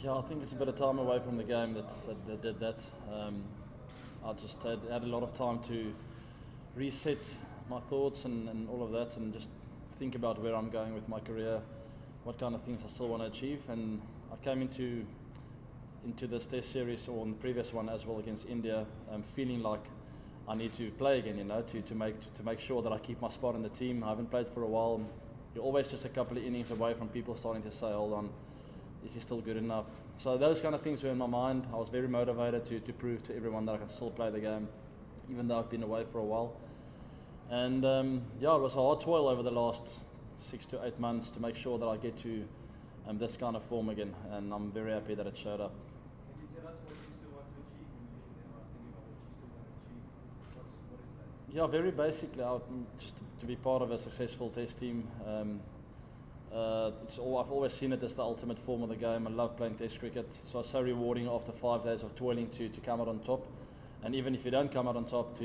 Yeah, I think it's a bit of time away from the game that did that. I just had a lot of time to reset my thoughts and all of that, and just think about where I'm going with my career, what kind of things I still want to achieve. And I came into this Test series, or in the previous one as well against India, feeling like I need to play again. To make sure that I keep my spot in the team. I haven't played for a while. You're always just a couple of innings away from people starting to say, "Hold on, is he still good enough?" So those kind of things were in my mind. I was very motivated to prove to everyone that I can still play the game, even though I've been away for a while. And it was a hard toil over the last 6 to 8 months to make sure that I get to this kind of form again. And I'm very happy that it showed up. Can you tell us what you still want to achieve? When you thinking about what you still want to achieve, what is that? Yeah, very basically, just to be part of a successful Test team. I've always seen it as the ultimate form of the game. I love playing Test cricket, so it's so rewarding after 5 days of toiling to come out on top. And even if you don't come out on top,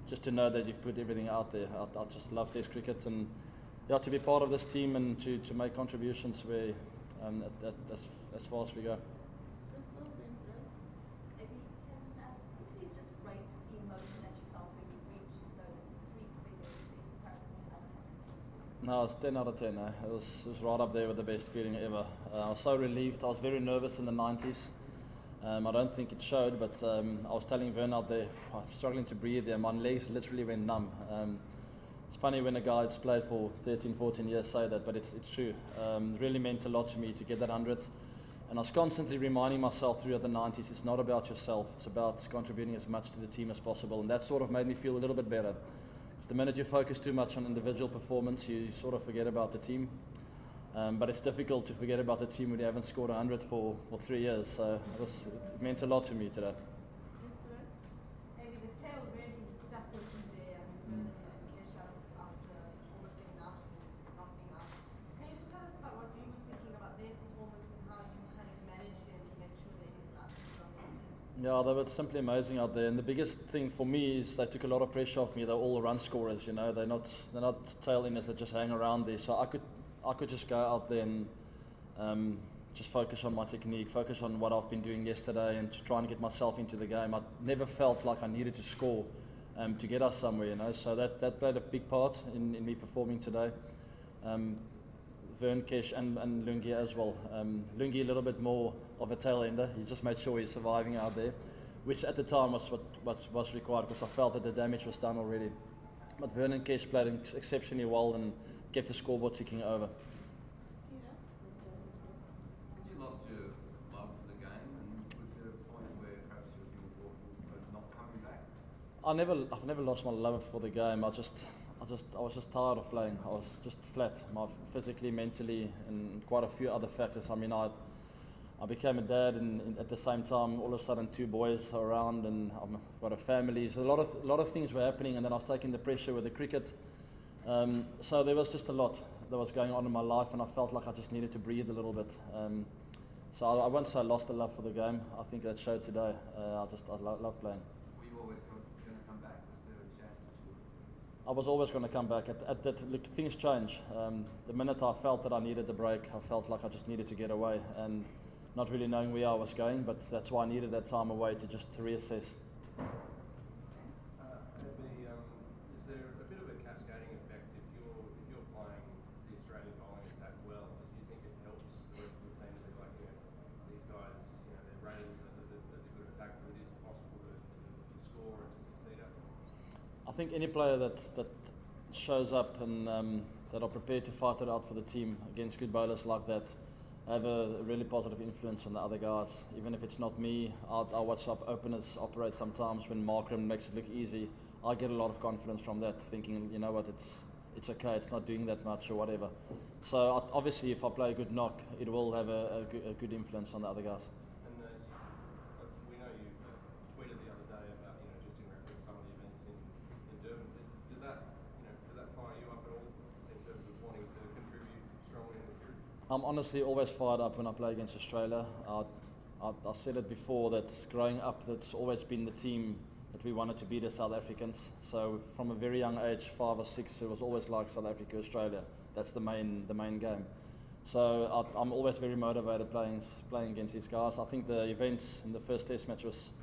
just to know that you've put everything out there. I just love Test cricket, and to be part of this team and to make contributions where as far as we go. Crystal, then Liz, maybe can you please just rate the emotion that you felt when you reached those 3 wickets in comparison to other captaincies? No, it's 10 out of 10. It was right up there with the best feeling ever. I was so relieved. I was very nervous in the 90s. I don't think it showed, but I was telling Vern out there, I'm struggling to breathe there. My legs literally went numb. It's funny when a guy that's played for 13, 14 years say that, but it's true. It really meant a lot to me to get that 100. And I was constantly reminding myself throughout the 90s, it's not about yourself, it's about contributing as much to the team as possible. And that sort of made me feel a little bit better. Because the minute you focus too much on individual performance, you sort of forget about the team. But it's difficult to forget about the team when you haven't scored 100 for 3 years. So it meant a lot to me today. Maybe the tail really stuck with you there and Kesha after almost getting out and not being out. Can you just tell us about what you were thinking about their performance and how you kind of managed them to make sure they hit us? Yeah, they were simply amazing out there. And the biggest thing for me is they took a lot of pressure off me. They're all run scorers, They're not tail enders that just hang around there. So I could just go out there and just focus on my technique, focus on what I've been doing yesterday, and to try and get myself into the game. I never felt like I needed to score to get us somewhere, So that played a big part in me performing today. Vern, Kesh and Lungi as well. Lungi a little bit more of a tail ender. He just made sure he's surviving out there, which at the time was what was required, because I felt that the damage was done already. But Vern and Kesh played exceptionally well and kept the scoreboard ticking over. Did you lost your love for the game, and was there a point where perhaps you were thinking of not coming back? I've never lost my love for the game. I was just tired of playing. I was just flat, physically, mentally, and quite a few other factors. I mean, I became a dad, and at the same time, all of a sudden, 2 boys are around, and I've got a family. So a lot of things were happening, and then I was taking the pressure with the cricket. So there was just a lot that was going on in my life, and I felt like I just needed to breathe a little bit. So I won't say I lost the love for the game. I think that showed today. I love playing. Were you always going to come back? Was there a chance that you would? I was always going to come back. Look, things change. The minute I felt that I needed the break, I felt like I just needed to get away, and not really knowing where I was going, but that's why I needed that time away to reassess. Is there a bit of a cascading effect if you're playing the Australian bowling attack well? Do you think it helps the rest of the team to be like, these guys, they're rated as a good attack, but it is possible to score and to succeed at them? I think any player that shows up and that are prepared to fight it out for the team against good bowlers like that have a really positive influence on the other guys. Even if it's not me, I watch openers operate sometimes when Markram makes it look easy. I get a lot of confidence from that, thinking, you know what, it's okay, it's not doing that much or whatever. So obviously, if I play a good knock, it will have a good influence on the other guys. And we know you tweeted the other day about just in reference to some of the events in Durban. Did that fire you up at all in terms of wanting to contribute strongly in the series? I'm honestly always fired up when I play against Australia. I said it before that growing up, that's always been the team that we wanted to beat the South Africans. So from a very young age, 5 or 6, it was always like South Africa, Australia. That's the main game. So I'm always very motivated playing against these guys. I think the events in the first Test match was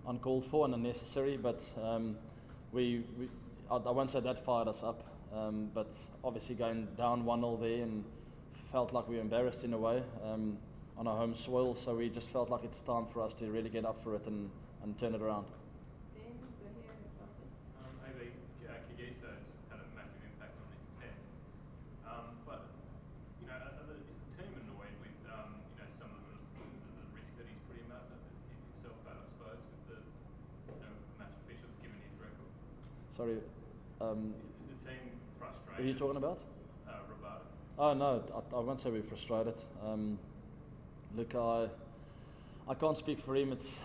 uncalled for and unnecessary, but I won't say that fired us up. But obviously going down 1-0 there and felt like we were embarrassed in a way on our home soil. So we just felt like it's time for us to really get up for it and turn it around. Maybe Kagiso's had a massive impact on this test. But is the team annoyed with some of the risk that he's put himself at, I suppose, with the match officials given his record? Sorry. Is the team frustrated? Who are you talking about? Roberto. Oh no, I won't say we're frustrated. Look, I can't speak for him. It's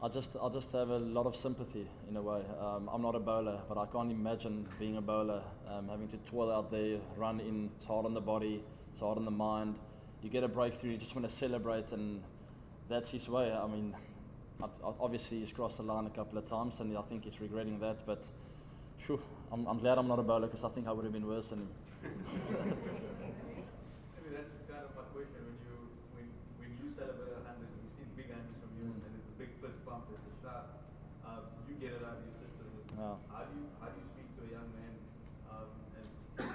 I just have a lot of sympathy in a way. I'm not a bowler, but I can't imagine being a bowler, having to toil out there, run in. It's hard on the body, it's hard on the mind. You get a breakthrough, you just want to celebrate, and that's his way. I mean, obviously he's crossed the line a couple of times, and I think he's regretting that. But I'm glad I'm not a bowler, because I think I would have been worse than him. Maybe that's kind of my question. When you celebrate a hundred, we've seen big hundreds from you, and it's a big fist bump at the start. You get it out of your system. Yeah. How do you speak to a young man and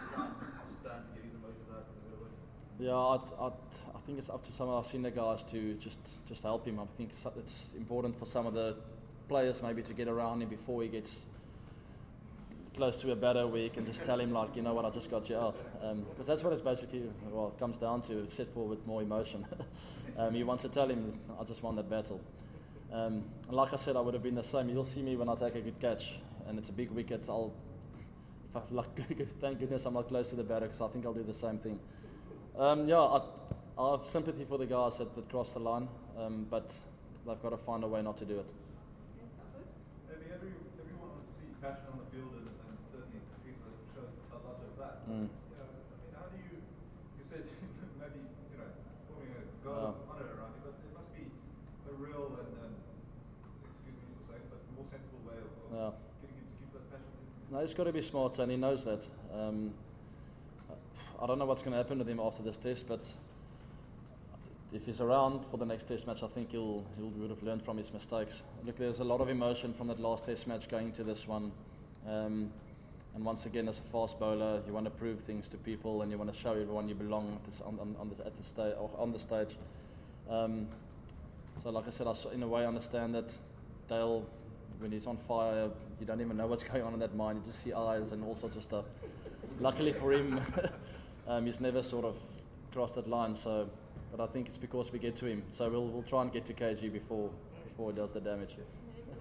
start to get his emotions out in a little bit? Yeah, I think it's up to some of our senior guys to just help him. I think it's important for some of the players maybe to get around him before he gets close to a batter, where you can just tell him, like, you know what, I just got you out, because that's what it's basically comes down to. Set forward with more emotion. He wants to tell him, I just won that battle. And like I said, I would have been the same. You'll see me when I take a good catch and it's a big wicket. If I thank goodness I'm not close to the batter, because I think I'll do the same thing. I have sympathy for the guys that cross the line, but they've got to find a way not to do it. Maybe everyone wants to see passion on the field, and certainly Kagiso shows a lot of that. Mm. How do you said maybe forming a guard of honour around you, but there must be a real and excuse me for saying, but more sensible way of getting him to keep those passions in. No, he's got to be smart, and he knows that. I don't know what's going to happen with him after this test, but if he's around for the next test match, I think he would have learned from his mistakes. Look, there's a lot of emotion from that last test match going to this one. And once again, as a fast bowler, you want to prove things to people, and you want to show everyone you belong on the stage. So like I said, I in a way understand that Dale, when he's on fire, you don't even know what's going on in that mind. You just see eyes and all sorts of stuff. Luckily for him, he's never sort of crossed that line. So, but I think it's because we get to him. So we'll try and get to KG before he does the damage. Maybe we're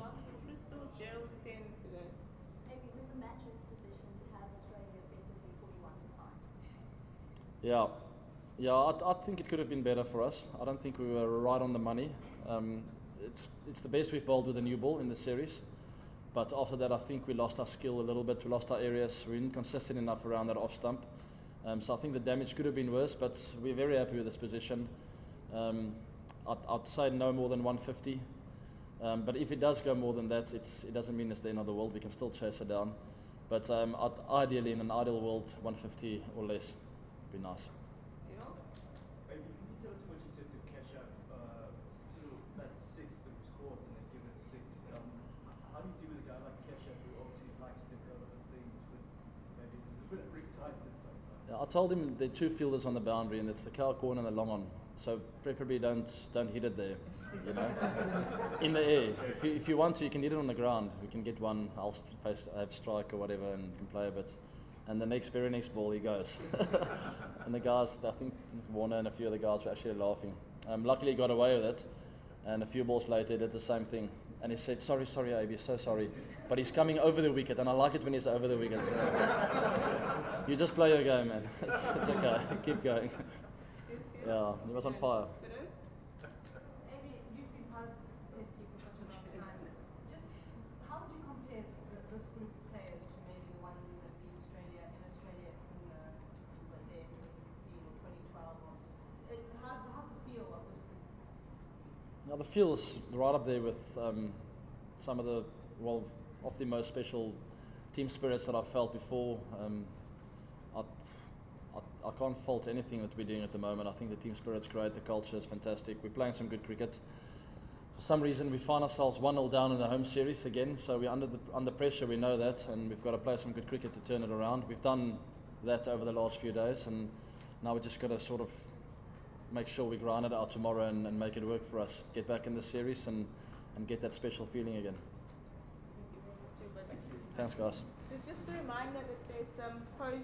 the match's position to have Australia effectively 41-5. Yeah, I think it could have been better for us. I don't think we were right on the money. It's the best we've bowled with a new ball in the series. But after that, I think we lost our skill a little bit. We lost our areas. We weren't consistent enough around that off stump. So I think the damage could have been worse, but we're very happy with this position. I'd say no more than 150. But if it does go more than that, it doesn't mean it's the end of the world. We can still chase it down. But ideally, in an ideal world, 150 or less would be nice. Can you tell us what you said to catch up, sort of that six that was caught and then given six? How do you deal with a guy like Kesha, who obviously likes to go for things, but maybe is a little bit overexcited sometimes? Yeah, I told him there are two fielders on the boundary, and it's the cow corner and the long on. So preferably don't hit it there, in the air. If you want to, you can hit it on the ground. We can get one. I'll have strike or whatever and can play a bit. And the very next ball he goes. And the guys, I think Warner and a few of the guys were actually laughing. Luckily he got away with it, and a few balls later he did the same thing. And he said, sorry AB, so sorry. But he's coming over the wicket, and I like it when he's over the wicket. You just play your game, man. It's okay. Keep going. Yeah, he was on fire. Maybe you've been part of this test team for such a long time. Just how would you compare this group of players to maybe the one that beat Australia in Australia in you were there in 2016 or 2012? How's the feel of this group? Now the feel is right up there with some of the most special team spirits that I've felt before. I can't fault anything that we're doing at the moment. I think the team spirit's great, the culture is fantastic. We're playing some good cricket. For some reason, we find ourselves 1-0 down in the home series again, so we're under pressure, we know that, and we've got to play some good cricket to turn it around. We've done that over the last few days, and now we're just got to sort of make sure we grind it out tomorrow and make it work for us. Get back in the series and get that special feeling again. Thank you very much, everybody. Thanks, guys. Just a reminder that there's some pros